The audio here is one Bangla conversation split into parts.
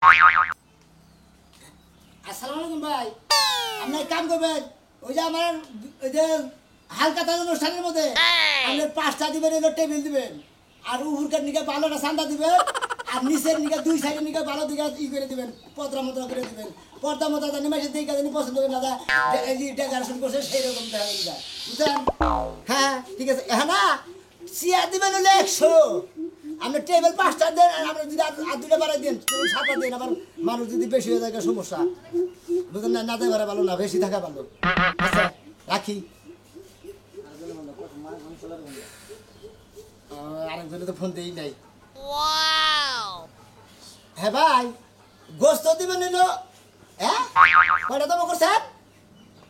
আসসালামু আলাইকুম ভাই। আপনি এক কাম করবেন, ওই যে আমার ওই যে হালকা তাজা অনুষ্ঠানের মধ্যে আপনি 5টা দিবেন, এলো টেবিল দিবেন, আর উপরকার নিকে ভালোটা সান্দা দিবেন, আর নিচের নিকে দুই সাইডের নিকে ভালো দিকে করে দিবেন, পর্দা মতো করে দিবেন। পর্দা মতো জানি মাসে দিকে জানি পছন্দ করে না যায়, এই যে ডেকোরেশন করছে সেই রকম দেখা যায়, বুঝছেন? হ্যাঁ ঠিক আছে। হ্যাঁ না, চেয়ার দিবেন হলে 100, আপনি টেবিল 5টা দেন, আর আপনি যদি আর 2টা বাড়াই দেন, 7টা দেন, আবার মানুষ যদি বেশি হয়ে যায় সমস্যা, বুঝলেন না? না দেয় ভালো না, বেশি থাকা ভালো। আচ্ছা রাখি। আরেকজনে তো ফোন দেই নাই। হ্যাঁ ভাই, গোস্ত দিবেন নিল। হ্যাঁ কয়টা দাম করছেন?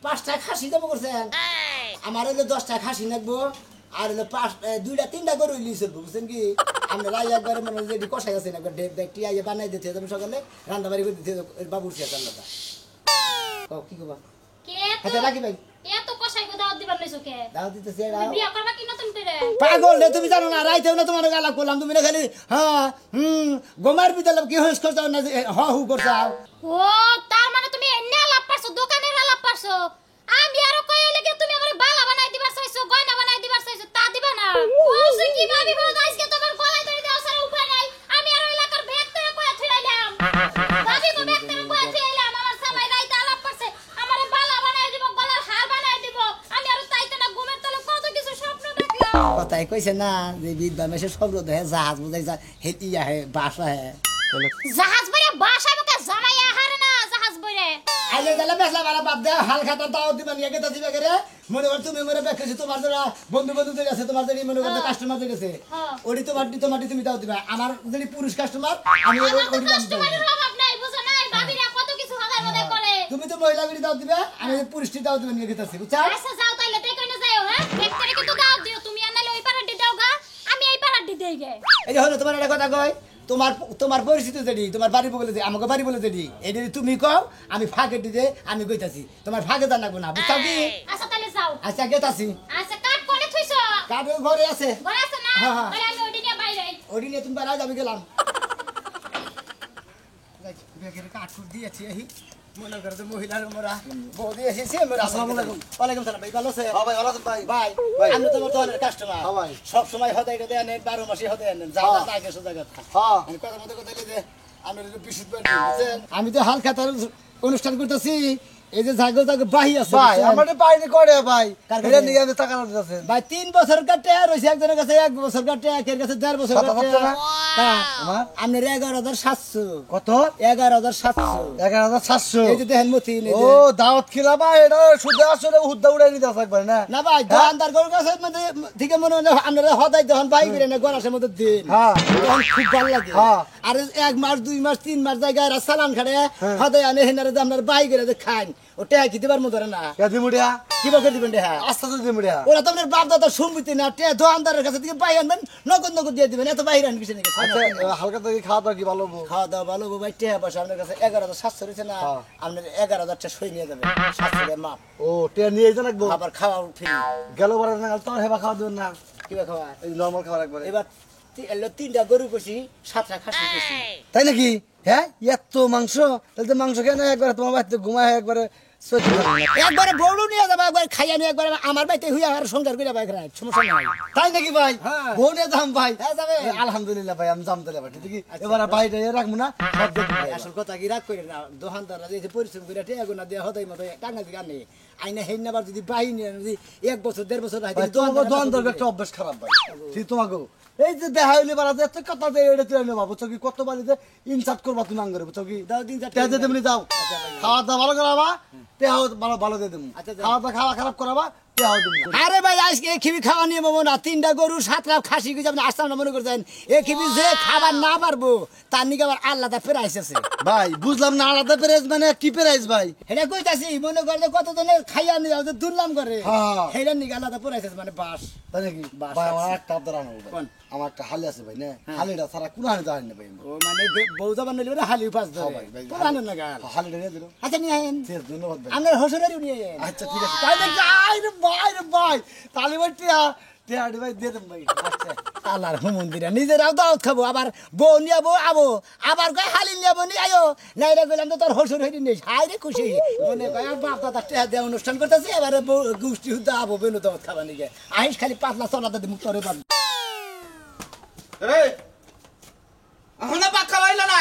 5টা খাসি দাম করছেন। আমার হইলো 10টা খাসি লাগবো, আর হলো 2টা 3টা গরু লিয়েছিল, বুঝছেন কি? আমরা একবারে মানে যে কষাই আছেন, একবার দেখটি আইয়ে বানাই দিতে তুমি সকালে রান্না বাড়ি করে দিতে বাবুর শেষ রান্নাটা। কি কবা? আচ্ছা রাখি ভাই। এত কষাই গো দাওয়াত দিবার লইছো কে? দাও দিতেছে এরা। বিয়া করবা কি নতুন করে? পাগল রে তুমি, জানো না রাইতেও না তোমার গালা করলাম, তুমি না খালি হ্যাঁ গোমার বিদ্যালয় কি হইস করছাও না, হ হু করছাও। ও তার মানে তুমি এন্নে আলাপ পারছো, দোকানের আলাপ পারছো। আমি আরো কইলে লাগে তুমি আমারে বালা বানাই দিবার চাইছো, গয়না বানাই দিবার চাইছো, তা দিবা না। ও সে কি ভাবি বল, আজকে তোমার গলায় ধরে দেওয়া ছাড়া উপায় নাই। আমি আর এলাকার ভেতরে কইয়া থইলাম, ভাবি গো ভেতরে কইয়া থইলাম, আমার সবাই রাইতে আলাপ পারছে, আমারে বালা বানাই দিব, গলার হার বানাই দিব। আমি আর তাইতে না ঘুমের তলে কত কিছু স্বপ্ন দেখলাম। কথাই কইছে না যে বিদ্যা মেশে সব রোদ হে জাহাজ বুঝাইছা হে ইয়া হে বাসা হে জাহাজ বইরে বাসায় বকে জামাইয়া হারে না জাহাজ বইরে। আইলে গেলে বেসলা বালা বাদ দে, হাল খাতা দাও দিবা নিয়ে গেতা দিবা করে। মনে কর তুমি মনে বেকেছি, তোমার যারা বন্ধু বন্ধুদের কাছে, তোমার যদি মনে করতে কাস্টমারদের কাছে ওডি তোমার তুমি দাও দিবা। আমার যদি পুরুষ কাস্টমার আমি ওডি দাও দিবা। কাস্টমারের অভাব নাই, বুঝো না? ভাবিরা কত কিছু হাজার মনে করে। তুমি তো মহিলা বিড়ি দাও দিবা, আমি পুরুষটি দাও দিবা নিয়ে গেতাছি, বুঝছো? আচ্ছা যাও তাইলে দেই কইনা যাও। হ্যাঁ ভেতরে কিন্তু দাও দিও, তুমি আনালে ওই পারাটি দাও গা, আমি এই পারাটি দেই গে। এই যে হলো তোমার একটা কথা কই, তোমার পরিস্থিতি যেটি, তোমার বাড়ি বলে যে আমাকে বাড়ি বলে যেটি, এটি তুমি কও, আমি ফাঁকে দিতে আমি কইতাছি, তোমার ফাঁকে জানাবো না, বুঝছো কি? আচ্ছা তাইলে যাও। আচ্ছা গেতাছি। আচ্ছা কাট করে থইছো? কাজ ঘরে আছে। ঘরে আছে না? হ্যাঁ, হ্যাঁ। তাহলে আমি ওডি নিয়ে বাইরে। ওডি নিয়ে তুমি বাইরে যাবি, গেলাম। কাঠুর দিয়েছি এই মনে করে মহিলার মোরা বৌদি এসেছে। আসসালামু আলাইকুম। ওয়ালাইকুম সালাম ভাই, ভালো আছে? হ্যাঁ ভাই ভালো আছেন ভাই? ভাই আমি তো তোমার কাস্টমার। হ্যাঁ ভাই। সব সময় হদাই দেন, 12 মাসে হদাই দেন, যাও না আগে সোজা কথা। হ্যাঁ আমি কথা মতো কথা যে আমি বিশুদ্ধ বুঝছেন, আমি তো হাল খাতার অনুষ্ঠান করতেছি। এই যে জাগো বাহি আছে ভাই, আমাদের বাইরে করে ভাই, কার কাছে? এটা নিয়ে আমি টাকা দিতেছেন ভাই 3 বছর কাটে আর হইছে, একজনের কাছে 1 বছর কাটে, একের কাছে 1.5 বছর কত কাটে। কত না? আমার আপনার 11,700। কত? 11,700। 11,700। এই যে দেখেন মতিন, এই ও যে দাওয়াত খিলা ভাই, এটা শুধু আসলে হুদ্দা উড়াই নিতে একবার না? না ভাই, দোকানদার গরুর কাছে মধ্যে থেকে মনে হয় আপনারা হদাই যখন বাই করে না গরাসের মধ্যে দিন, হ্যাঁ তখন খুব ভালো লাগে। হ্যাঁ। আর 1 মাস 2 মাস 3 মাস জায়গায় সালান খাড়ে হদাই আনে হেনারে যে আপনার বাই করে খান, ওটা কি দিবার মতো না। কেদি মুড়িয়া কি বকে দিবেন রে? হ্যাঁ আস্তে আস্তে মুড়িয়া ওরা তো আপনার বাপ দাদা সম্পত্তি না, দোকানদারের কাছে থেকে বাই আনবেন, নগদ নগদ দিয়ে দিবেন, এত বাইরে আনবেন কিছু আচ্ছা, হালকা থেকে খাওয়া দাওয়া কি ভালো হবো? খাওয়া দাওয়া ভালো ভাই। টেহা পয়সা আপনার কাছে 11,700 রয়েছে না, হ্যাঁ। আপনার 11,000 সই নিয়ে যাবেন, 700 মাপ, ও টিয়া নিয়ে যান একবার আবার খাওয়া ফ্রি। গেল বারে না তোর হেবা খাওয়া দেবেন না, কিবা খাওয়া? এই নরমাল খাবার একবার। এবার 3টা গরু কষি, 7টা খাসি কষি। তাই নাকি? হ্যাঁ এত মাংস, তাহলে তো মাংস কেন একবার তোমার বাড়িতে ঘুমায় একবারে সত্যি একবারে বড় নিয়ে যাবো, একবার খাইয়া নিয়ে একবার আমার বাড়িতে হুইয়া আর সংসার করে বাইক রাখ, সমস্যা নাই। তাই নাকি ভাই? হ্যাঁ। বোনে দাম ভাই। হ্যাঁ, যাবে। আলহামদুলিল্লাহ ভাই, আমি দাম দিলে ঠিক আছে। এবার বাইরে রাখবো না, সব দেখবো ভাই। আসল কথা কি রাগ করে না, দোকানদাররা যে পরিশ্রম করে টেয়া গোনা দিয়ে হদাই মতো টাঙ্গা দিকে আনে, আইনা হেন আবার যদি বাহিনী যদি 1 বছর 1.5 বছর রাখে, ভাই তোমাকে দোকান দরকার একটা অভ্যাস খারাপ ভাই, ঠিক তোমাকেও এই যে দেখা হইলে বাড়াতে এত কথা দিয়ে এটা তুলে নেবা, বুঝছো কি? কত বাড়িতে ইনসার্ট করবা তুমি আঙ্গরে, বুঝছো কি? দাও 3-4 তেজ দিয়ে তেমনি যাও, খাওয়া দাওয়া ভালো করাবা, তেহাও ভালো ভালো দিয়ে দেবো। আচ্ছা, যাও। খাওয়া দাওয়া খাওয়া খারাপ করাবা, তেহাও দেবো। আরে ভাই আজকে খিবি খাওয়া নিয়ে পাবো না, 3টা গরু 7টা খাসি কিছু আপনি আসতাম না মনে করছেন, এ খিবি যে খাবার না পারবো তার নিকে আবার আল্লাহ প্রাইস আছে ভাই বুঝলাম না, আলাদা প্রাইস মানে কি প্রাইস ভাই? এটা কইতাছি, মনে করে যে কতজনে খাইয়া নিয়ে যাও দুর্নাম করে, হ্যাঁ। সেটার নিকে আল্লাহ প্রাইস আছে, মানে বাস। তাই নাকি? বাস ভাই আছে। আমার একটা আবদার আনবো ভাই। কোন? আমার একটা হালি আছে ভাই না, হালিটা ছাড়া কোনো হালি জানি না ভাই। ও মানে বউ যাবার নইলে হালি পাস হ্যাঁ ধরে ভাই, ভাই, তো জানেন না গাল। হালিটা নিয়ে দিল। আচ্ছা নিয়ে আইন, ঠিক আছে, ধন্যবাদ ভাই। আপনার হসুরারিও নিয়ে আইন। আচ্ছা ঠিক আছে, তাই নাকি? আই রে ভাই, তাহলে ভাই টিয়া তেহাড়ি ভাই দিয়ে দেন ভাই আচ্ছা আল্লাহর মন্দিরে নিজেরাও দাওয়াত খাবো আবার বউ নিয়ে বউ আবো আবার কয় হালি নিয়ে বউ নিয়ে আয়ো নাই রে গেলাম তো তোর হসুর হইনি নেই হাই রে খুশি মনে কয় আর বাপ দাদা টেহা দিয়ে অনুষ্ঠান করতেছি এবারে গোষ্ঠী হুদা আবো বেনু দাওয়াত খাবার নিয়ে আহিস খালি পাতলা চলাতে মুখ করে পাবো এই এখন পাক্কা লইল না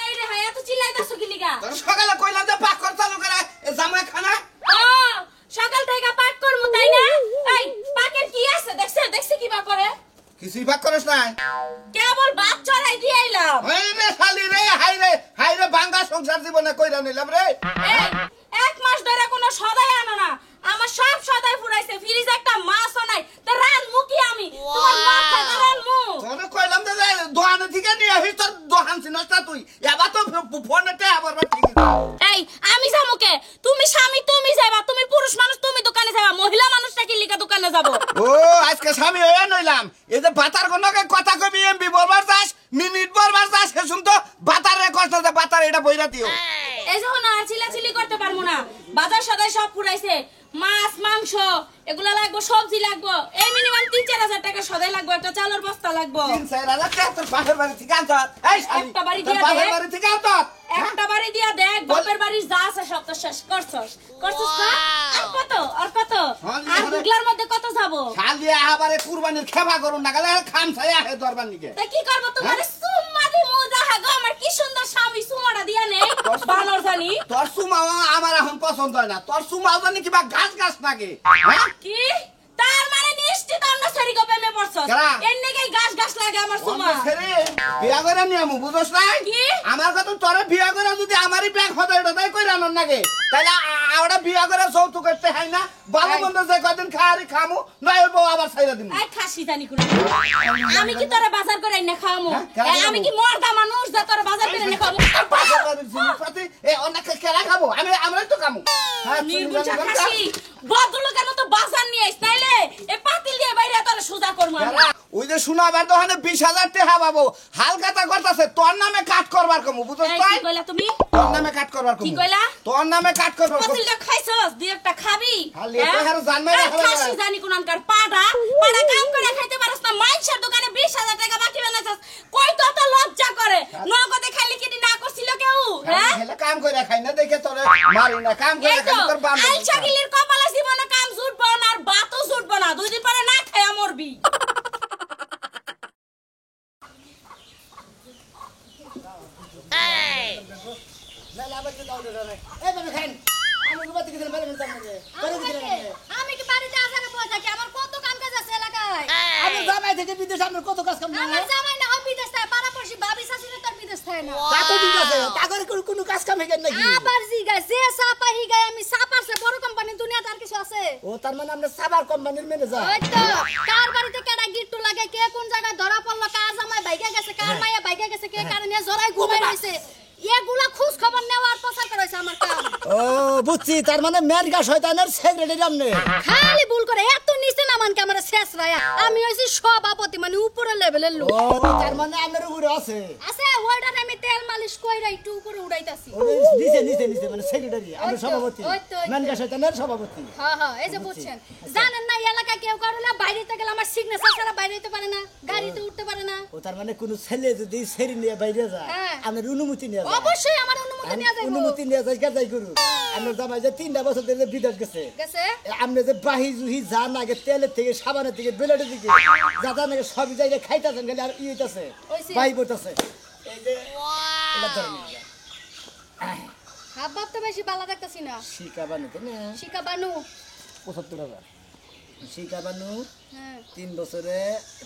আই রে হায়া তো চিল্লাইতাছো কি লিগা তোর সকালে কইলাম যে পাক কর চালু করে জামাই খানা ও সকাল থেকে পাক করমু তাই না এই পাকের কি আছে দেখছে কি বা করে কিছুই পাক করছ না কেবল ভাত চড়াই দিয়ে আইলাম এই রে শালি রে হাই রে বাঙ্গা সংসার জীবনে কইরা নিলাম রে এই এক মাস ধরে কোনো সদাই আনো না আমার সব সদাই ফুরাইছে ফ্রিজ একটা মাছও নাই তো রান মুকি আমি তোমার মাথা রান মু তোরে কইলাম যে দোকানে থেকে নিয়ে আসিস তোর দোকান চিনস না তুই এবার তো ফোনেতে আবার ঠিক এই আমি যামুকে তুমি স্বামী তুমি যাবা তুমি পুরুষ মানুষ তুমি দোকানে যাবা মহিলা মানুষটা কি লিগা দোকানে যাব ও আজকে স্বামী হয়ে নইলাম এই যে বাতার কোনকে কথা কবি এমবি বলবার চাস মিনিট বলবার চাস সেসুম তো বাতারে কষ্ট যে বাতার এটা বইরা দিও এই যখন আর চিল্লাচিল্লি করতে পারবো না বাজার সদাই সব ফুরাইছে মাছ মাংস এগুলা লাগবে সবজি লাগবে এই মিনিমাম 3-4 হাজার টাকা সদাই লাগবে একটা চালের বস্তা লাগবে 3-4 হাজার টাকা তোর পাশের বাড়ি থেকে আনতো এই শালি একটা বাড়ি তোর দিয়া পাশের দে। বাড়ি থেকে আনতো একটা বাড়ি দিয়া দেখ বাপের বাড়ির যা আছে সব তো শেষ করছস না আর কত হ্যাঁ, আর বুগলার মধ্যে কত যাব শালি আবারে কুরবানির খেবা করুন না গেলে খাম ছাই আহে দরবার নিকে তা কি করব তোমার সুম্মা দি মুজা হাগো আমার কি সুন্দর স্বামী সুমাটা দিয়া নেই বানর জানি তোর সুমাও আমার এখন পছন্দ হয় না তোর সুমাও জানি কিবা গাছ লাগে হ্যাঁ কি তার মানে নিশ্চিত অন্য সারি গো প্রেমে পড়ছস কারা? এর নেই গাছ লাগে আমার সুমা ছেড়ে বিয়া করে নিয়ামু বুঝছ নাই কি? আমার কথা তোরে বিয়া করে যদি আমারই ব্যাগ হতে এটা তাই কই রানোর নাগে তাহলে আমরা বিয়া করে যৌতুক করতে হয় না ভালো মন্দ যে কদিন খাওয়ারি খামু নয় বউ আবার ছাইরা দিমু আই খাসি জানি কোন আমি কি তোরে বাজার করে না খাওয়ামু হ্যাঁ, কেন খাবো? আমি কি মর্দা মানুষ যে তোরে বাজার করে না খাওয়ামু বাজার বাড়ির জিনিসপাতি অনেক কেনা খাবো আমরাই তো খামু হ্যাঁ, তুই নির্বুঝা জানি খাসি ভদ্রলোকের মতো বাজার নিয়ে আইস নাইলে এ পাতিল দিয়ে বাইরে তোরে সুজা করমু আমি কেরা? ওই যে শোনাবার দোকানে 20,000 টাকা পাবো হালকাতা করতেছে তোর নামে কাট করবার কমু বুঝছ এই নাই কি কইলা তুমি তোর নামে কাট করবার কমু কি কইলা? তোর নামে কাট করবার কমু পাতিলটা খাইছস দুই একটা খাবি খালি এটা হারো জানবে না, এই খাবে না। খাসি জানি কোনকার পাড়া কাম করে খাইতে পারছ না মাইনসের দোকানে 20,000 টাকা বাকি বানাইছস কই তো লজ্জা করে নগদে খাইলি কি না করছিল কেউ হ্যাঁ হেলে কাম করে খাই না দেখে তোরে মারি না কাম করে এই তো খাই তোর বাম আলসা গিলির কপালে জীবনে কাম জুটবো না আর বাতও জুটবো না দুই দিন পরে না খায়া মরবি আমি কি বাড়িতে আসার পর থাকি আমার কত কাম কাজ আছে এলাকায় আমি জামাই থেকে বিদেশ আপনার কত কাজ কাম না আমার জামাই না হয় বিদেশ থাকে পাড়াপড়শি ভাবি শাশুড়ি তোর বিদেশ থাকে না তাতে ঠিক আছে তাগরে কোনো কাজ কাম হেগেন নাকি আবার জিগা যে সাপা হিগায় আমি সাপারছে বড় কোম্পানি দুনিয়াতে আর কিছু আছে ও তার মানে আমরা সাবার কোম্পানির ম্যানেজার ওই তো কার বাড়িতে কেডা গিট্টু লাগে কে কোন জায়গায় ধরা পড়লো কার জামাই বাইকে গেছে কার মাইয়া বাইকে গেছে কে কার নিয়ে জড়াই ঘুমাই রইছে এগুলা খোঁজ খবর নেওয়ার প্রচার করা হইছে আমার কাম ও বুঝছি তার মানে মেরগা শয়তানের সেক্রেটারি আমনে খালি ভুল করে এত নিচে নামান কে আমার শেষ রায়া আমি হইছি সভাপতি মানে উপরের লেভেলের লোক ও তার মানে আপনার উপরে আছে আছে ওইটার আমি তেল মালিশ কইরা একটু উপরে উড়াইতাছি ও নিচে মানে সেক্রেটারি আমরা ওই তো, সভাপতি ওই তো, ওই তো। মেরগা শয়তানের সভাপতি হ্যাঁ হ্যাঁ এই যে বুঝছেন জানেন না এই এলাকায় কেউ করলে বাইরেতে গেলে আমার সিগনেচার ছাড়া বাইরে হইতে পারে না গাড়িতে উঠতে পারে না ও তার মানে কোনো ছেলে যদি সেরি নিয়ে বাইরে যায় হ্যাঁ। আপনার অনুমতি নিয়ে যায় অবশ্যই আমার অনুমতি নিয়ে যাইবো অনুমতি নিয়ে যায় যাই করু আপনার জামাই যে 3টা বছর ধরে বিদেশ গেছে গেছে আপনি যে বাহি জুহি যা নাগে তেলের থেকে সাবানের থেকে বেলেটের দিকে যা যা নাগে সব জায়গায় খাইতেছেন খালি আর ই হইতাছে হইছে। বাহি পড়তেছে এই যে এটা ধরেন এই যে। হাব ভাব তো বেশি ভালো দেখতাছি না শিকা বানুতে না শিকা বানু ৭৫,০০০ শিকা বানু হ্যাঁ 3 বছরে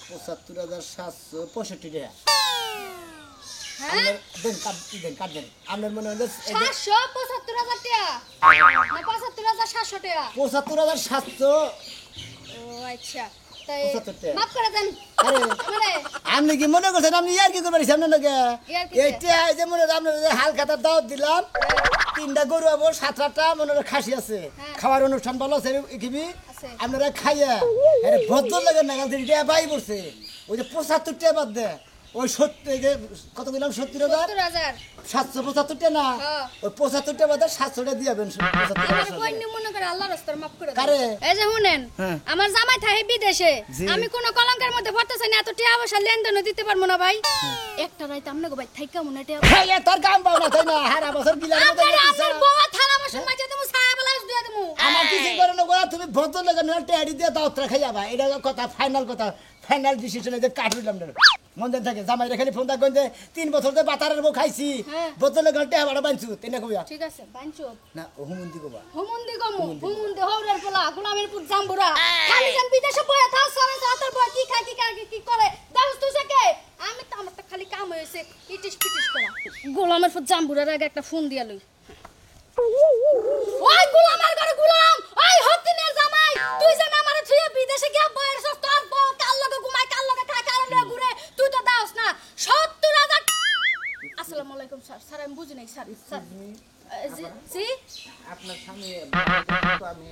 ৭৫,৭৬৫ টাকা হ্যাঁ আপনার দেন কাট দেন আপনার মনে হলো এই যে 775,000 টাকা না 75,700 টাকা ৭৫,৭০০ ও আচ্ছা তাই 75 টাকা। মাফ করে দেন আরে আমারে আপনি কি মনে করছেন আপনি ইয়ার কি করবেন সামনে নাকি ইয়ার কি? এইটা এই যে মনে হয় আপনার যে হাল খাতার দাওয়াত দিলাম 3টা গরু হবো 7-8টা মনে হয় খাসি আছে হ্যাঁ। খাওয়ার অনুষ্ঠান ভালো আছে কিবি আছে। আপনারা খাইয়া আরে ভদ্র লাগে না কাল থেকে বাই পড়ছে ওই যে 75 টাকা বাদ দে ওই 70 এই যে কত বললাম 70,000 70,000 775 টা না হ্যাঁ। ওই 75 টা বাদে 700 টা দিয়াবেন আমার কই নি মনে করে আল্লাহর রাস্তায় মাফ করে কারে? দেন। এই যে শুনেন হ্যাঁ। আমার জামাই থাকে বিদেশে জি। আমি কোন কলঙ্কের মধ্যে পড়তেছি না এত টাকা পয়সা লেনদেন দিতে পারবো না ভাই একটা রাত আমনে গো ভাই থাইকা মনে টাকা হ্যাঁ এ তোর কাম পাও না তাই না হারা বছর গিলার মতো আপনার গেছিস। আপনার বউ থালা বাসন মাজে দেবো ছায়া বলাস দিয়ে দেবো আমার কিছু করে না গোয়া তুমি ভদ্র লাগে না টেডি দিয়ে দাওত্রা খাই যাবা এটা কথা ফাইনাল কথা ফাইনাল ডিসিশন যে কাটুইলাম না মন দেন থাকে জামাই রেখালি ফোন দা গন্ধে 3 বছর ধরে বাতারের বউ খাইছি হ্যাঁ। ভদ্র লাগে টেহা বাড়া বানছু তেনা কইয়া ঠিক আছে বাঞ্চো না হুমুন্দি কবা হুমুন্দি গমু হুমুন্দি হৌরের পোলা গোলামের পুত জাম্বুরা খালি জান বিদেশে বয়া থাস সরে সাতার বয় কি খায় কি করে দাস তুই কে আমি তো আমার তো খালি কাম হইছে ইটিস পিটিস করা গোলামের পুত জাম্বুরার আগে একটা ফোন দিয়া লই ওই গোলামের ঘরে গোলাম ওই হতিনের জামাই তুই যে আমারে ছুঁয়ে বিদেশে গিয়া বয়ের সব তোর বউ কাল লগে ঘুমাই কাল লগে খায় কাল লগে ঘুরে তুই তো দাওস না 70,000 আসসালামু আলাইকুম স্যার স্যার আমি বুঝি নাই স্যার স্যার জি আপনার স্বামী আমি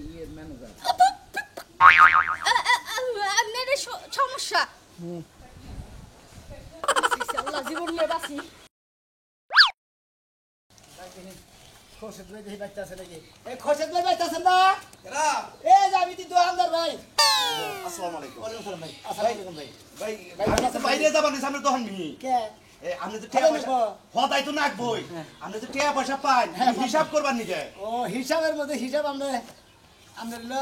ইয়ের ম্যানেজার আপনার সমস্যা আল্লাহ জীবন নিয়ে বাঁচি খোরশেদ ভাই দেখি বাইতে আছে নাকি এই খোরশেদ ভাই বাইতে আছেন না এ যাবি তুই দোকানদার ভাই আসসালামু আলাইকুম ওয়ালাইকুম সালাম ভাই আসসালামু আলাইকুম ভাই ভাই আপনি তো বাইরে যাবেন সামনে দোকান নি কে আপনি তো টাকা পয়সা হদাই তো নাকবই আপনি তো টাকা পয়সা পান হিসাব করবার নিকে ও হিসাবের মধ্যে হিসাব আমরা হলো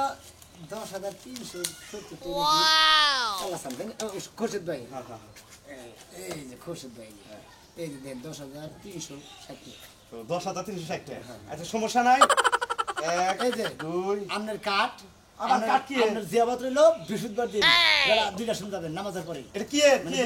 10,370 খোরশেদ ভাই এই যে খোরশেদ ভাই এই যে দেন 10,360 তো 10,360 টাকা আচ্ছা সমস্যা নাই এক এই যে দুই আপনার কাঠ আমার কাঠ কি? আপনার জিয়াবত রইলো বৃহস্পতিবার দিন বেলা 2টার সময় যাবেন নামাজের পরে এটা কি কি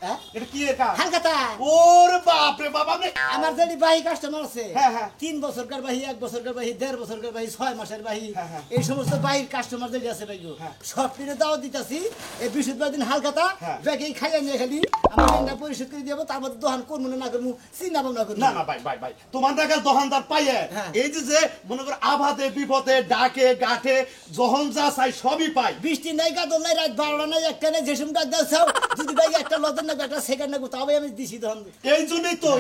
হ্যাঁ এটা কি কাজ হালকাতা ওরে বাপ রে বাপ আপনি আমার যদি বাহি কাস্টমার আছে হ্যাঁ, হ্যাঁ। 3 বছরকার বাহি 1 বছরকার বাহি 1.5 বছরকার বাহি 6 মাসের বাহি হ্যাঁ, হ্যাঁ। এই সমস্ত বাহির কাস্টমার যদি আছে ভাই হ্যাঁ। সব দিনে দাও দিতাছি এই বৃহস্পতিবার দিন হালকাতা হ্যাঁ। ব্যাগে খাইয়া নিয়ে খালি আমরা ঋণটা পরিশোধ করে দিব তারপর দোকান করবো না করবো চিন্তা ভাবনা করবো না না ভাই ভাই ভাই তোমার কাছে দোকানদার পাইয়ে হ্যাঁ। এই যে মনে করো আবাদে বিপদে ডাকে গাঠে যখন যা চাই সবই পাই বৃষ্টি নাই কাদল নাই রাত 12টা নাই একটা নাই যে সময় ডাক দাও যদি ভাই একটা লজের না একটা সেকেন্ড না তবে আমি দিছি তখন এই জন্যই তো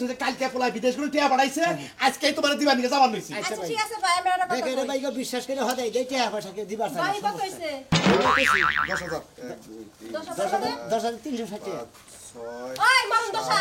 যে কালকে পোলা বিদেশ করে টিয়া বাড়াইছে আজকেই তোমার দিবা নিয়ে যাবার নইছি আচ্ছা ভাই ঠিক আছে ভাই আমি আর দেখে রে ভাই বিশ্বাস করে হদাই দেই টাকা পয়সাকে দিবার চাই ভাই কত হইছে 10,000 10,360 ওই মারুন দশা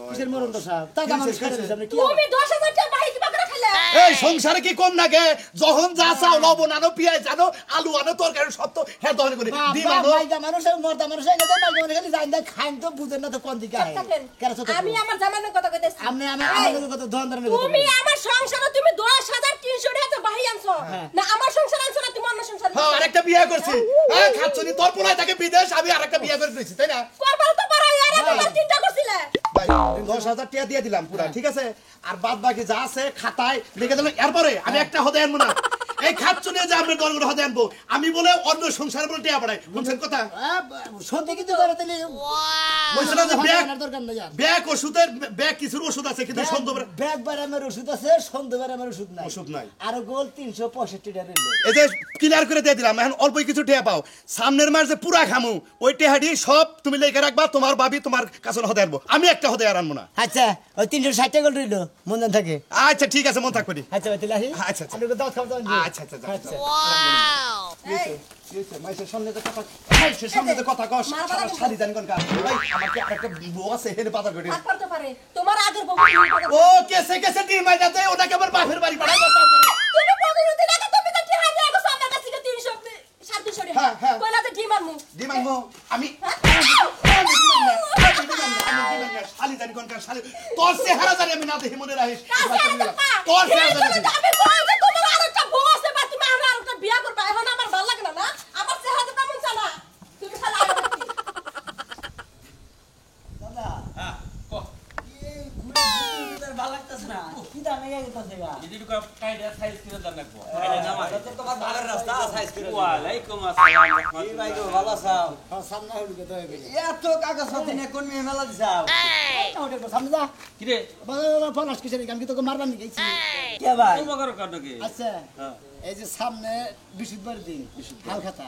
কিসের মরণ দশা টাকা মানুষ করে দিছে আপনি কি তুমি 10,000 টাকা ভাই কি বাকরা খাইলা এই সংসারে কি কম লাগে যখন যা চাও লবণ আনো পেঁয়াজ আনো আলু আনো তরকারি সব তো হ্যাঁ দহন করে ডিম আনো ভাইটা মানুষ আর মর্দা মানুষ এই না মাইকা মানে খালি যাই না খাইন তো বুঝেন না তো কোন দিকে আয় কেন তো আমি আমার জামানের কথা কইতেছি আপনি আমার কত দোকানদার নেবে তুমি আমার সংসারে তুমি 10,300 টাকা বাহি আনছো না আমার সংসার আনছো না তুমি অন্য সংসার হ্যাঁ আরেকটা বিয়ে করছি হ্যাঁ খাচ্ছনি তোর পোলাই থাকে বিদেশ আমি আরেকটা বিয়ে করে দিয়েছি তাই না করবার তো পারাই আরে তোমার চিন্তা করছিলে ভাই 10,000 টাকা দিয়ে দিলাম পুরা ঠিক আছে আর বাদ বাকি যা আছে খাতায় লিখে দিলাম এরপরে আমি একটা হদে আনবো না এই খাচ্ছনি যে আমরা দরকার হদে আনবো আমি বলে অন্য সংসার বলে টাকা পাঠাই বুঝছেন কথা সত্যি কিন্তু করে দিলে বলছে না যে ব্যাগ দরকার নাই ব্যাগ ওষুধের ব্যাগ কিছুর ওষুধ আছে কিন্তু সন্ধ্যা ব্যাগ বারে আমার ওষুধ আছে সন্ধ্যেবার আমার ওষুধ নাই ওষুধ নাই। আর গোল 365 টাকা দিল এই যে ক্লিয়ার করে দিয়ে দিলাম এখন অল্প কিছু টেয়া পাও সামনের মাস যে পুরা খামু ওই টেহাডি সব তুমি লেখে রাখবা তোমার ভাবি তোমার কাছে হদে আনবো আমি একটা হদে আর আনবো না আচ্ছা ওই 360 টাকা রইল মন জান থাকে আচ্ছা ঠিক আছে মন থাকবি আচ্ছা ভাই তাহলে আচ্ছা, আচ্ছা। আপনি দাওয়াত খাওয়া দাওয়ান আচ্ছা আচ্ছা আচ্ছা মাইসের সামনে যে কথা মাইসের সামনে যে কথা কস শাড়ি জানি কোন কাজ ভাই আমার কি আরেকটা বউ আছে হেনে বাজার করে হাত করতে পারে তোমার আগের বউ ও কেসে কেসে টিম মাইনা দেয় ওটাকে আবার বাপের বাড়ি পাঠাই তুমি প্রতিদিন আগে তুমি তো টিহা দিয়ে গেছো আমার কাছে 300 টাকা হ্যাঁ, হ্যাঁ। কইলা তো ডিমানমু দিমাঙ্গো আমি শালি জানি কোন কাজ শালি তোর চেহারা জানি আমি না দেখি মনে রাখিস তোর চেহারা জানি আমি বল যে তোমার আরেকটা বউ আছে বা তুমি আরেকটা বিয়া করবা এখন আমার ভালো লাগে না আমার চেহারা তো তেমন চালা তুমি খালি দাদা হ্যাঁ ক এই ঘুরে ঘুরে ভালো লাগতেছ না কি দামে গেছে গা ইদির কা কাইডা সাইজ করে দাম রাখবো কাইডা নামা তো তোমার ভালোর রাস্তা সাইজ করে ওয়া আলাইকুম আসসালাম কি ভাই গো ভালো আছো হ্যাঁ সামনে হইল কে দয় গেলে এত কাগজপত্র নিয়ে কোন মেয়ে মেলা দিছাও ওটা সামনে যা কি রে পলাশ কিসের আমি কি তোকে মারবার নি গেছি কে ভাই তোমরা করো কার নাকি আচ্ছা এই যে সামনে বৃহস্পতিবার দিন হালখাতা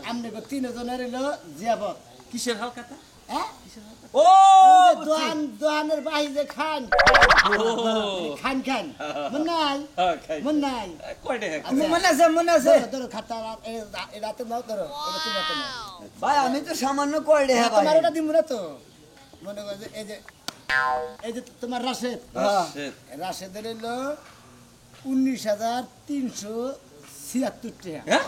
আমনে গো 3 জনের হলো জিয়াবত কিসের হালকাতা? হ্যাঁ ও ওই যে বুঝছি। দোহানের বাহিরে খান খান খান মন নাই হ্যাঁ, খাই। মন নাই কয় টাকা? আচ্ছা, মনে আছে মনে আছে ধরো, ধরো খাতা রাতে নাও ধরো ওটা তুমি রাতে নাও ভাই আমি তো সামান্য কয় রে ভাই তোমার ওটা দিব না তো মনে করো যে এই যে তোমার রাশেদ হ্যাঁ। Shit. রাশেদের হলো 19,376 টাকা হ্যাঁ?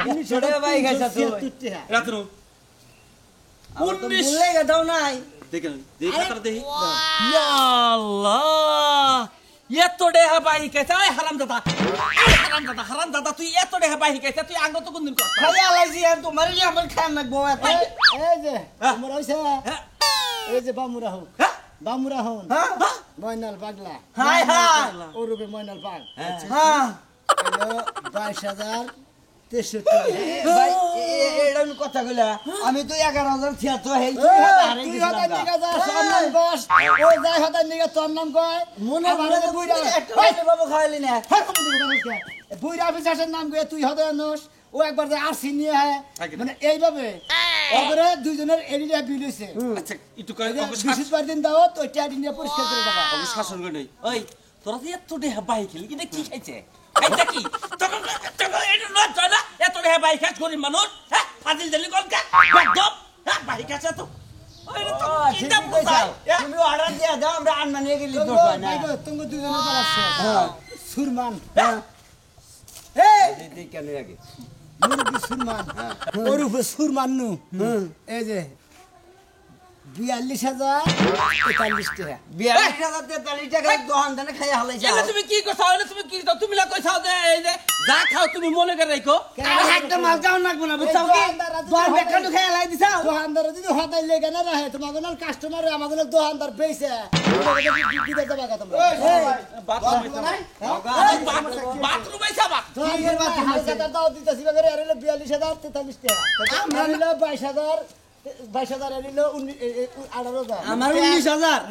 19,376 ভাই খাইছা তুই। 19,376 টাকা রাত্রু। আমার তো 19 ভুলে গেছাও নাই দেখেন, দেখি আরে, খাতাটা দেখি। ইয়া আল্লাহ! এত দেহা বাহি খাইছে, আয় হারামজাদা! আয় হারামজাদা, তুই এত দেহা বাহি খাইছে, তুই আঙ্গ তো কোনদিন করতে খালি আলাইছি আর তোমার আমার খান লাগবো এত এই যে হ্যাঁ। তোমার হইছে হ্যাঁ? এই যে বামুরা হোক হ্যাঁ? বামুরা হন হ্যাঁ ময়নাল পাগলা হাই হাই ওরূপে ময়নাল পাগ হ্যাঁ হলো 22,063 ভাই এটা আমি কথা কইলা আমি তো 11,000 ছিয়াত্তর হেই তুই হতার নিগা যা তোর নাম কস ও যাই হতার নিগা তোর নাম কয় মনে আমার মনে যে বুইড়া একটা বাবু খাইলি না বুইড়া অফিসারের নাম কয়ে তুই হতে আনোস ও একবার যে আরসি নিয়ে হয় আগে। মানে এইভাবে ওপরে দুইজনের এরিয়া বিল হইছে আচ্ছা, একটু কয়, ওকে বিশুদ বার দিন দাও তো টেয়ারি নিয়ে পরিষ্কার করে দেবা আমি শাসন করে নেই। ওই, তোরা তো এত দেহা বাহি খেলি, এটা কি খাইছে? খাইছে কি? তখন এটা লজ্জা না? এত দেহা বাহি খাস গরিব মানুষ? হ্যাঁ? ফাজিল দিলি গলকা? বেদ্যপ? হ্যাঁ, বাহি খাস এত? ওই রে, তো ঠিকই কিতাব কইছা কোথায়? হ্যাঁ? তুমি অর্ডার দিয়া দাও আমরা আনমা নিয়ে গেলি দোষ হয় না তুমি দুজনের বেলা সুরমান এই কেন আগে মুরব্বী সুরমান ওর উপরে সুরমান নু এই যে 42,043 টাকা 42,043 টাকা দোকান দানে খাইয়া হালাইছে এলে তুমি কি কইছো? এলে তুমি কি কইছো? তুমি না কইছো যে এই যে যা খাও তুমি মনে করে রাখো? আর একটা মাল দাও লাগবো না বুঝছাও কি দোকান বেকানো খাইয়া হালাই দিছাও দোকানদার যদি হতাই লেগে না রাহে তোমাদের কাস্টমার আমাদের দোকানদার পেয়েছে দিতে দেবা কা তোমরা বাথরুম আইসা বা? দোকানদার দাও দিতেছি বাগরে আর হলো 42,043 টাকা আমরা হলো 22,000 আর হলো 18,000 আমার 19,000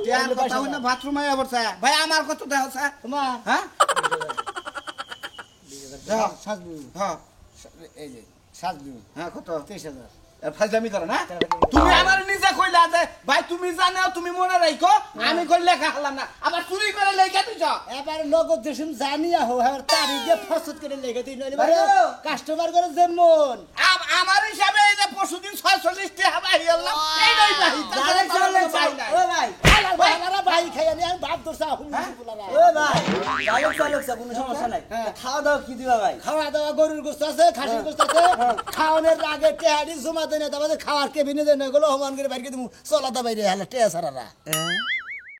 টিয়ার কথা হইনা বাথরুমে আবার ভাই আমার কত দেহ আছে তোমার হ্যাঁ সাজবু হ্যাঁ এই যে সাজবু হ্যাঁ কত 23,000 ফাজলামি করো না তুমি আমার নিজে কইলা যে ভাই তুমি জানো তুমি মনে রাখো আমি কই লেখা হলাম না আবার চুরি করে লেখা তুই এবার নগদ দেশম জানিয়া হো এবার তারি দিয়ে ফসত করে লেগে দিই নইলে ভাইও। কাস্টমার করে যেমন আমার হিসাবে এই যে পরশুদিন 46 টাকা বাহি আনলাম এইটাই বাহি দাঁড়াই চলে চাই ও ভাই ভাইরা ভাই খাইয়া নিয়ে আমি ভাব দোসা হুম বলারা ও ভাই চালক চালক কোনো সমস্যা নাই খাওয়া দাওয়া কি দিবা ভাই খাওয়া দাওয়া গরুর গোস্ত আছে খাসির গোস্ত আছে খাওয়ানোর আগে টেহারি জমা দেয় না তারপরে খাওয়ার কেবিনে দেয় না এগুলো হমান করে বাইরে দিমু চলাতে বাইরে হেলা টেয়া সারারা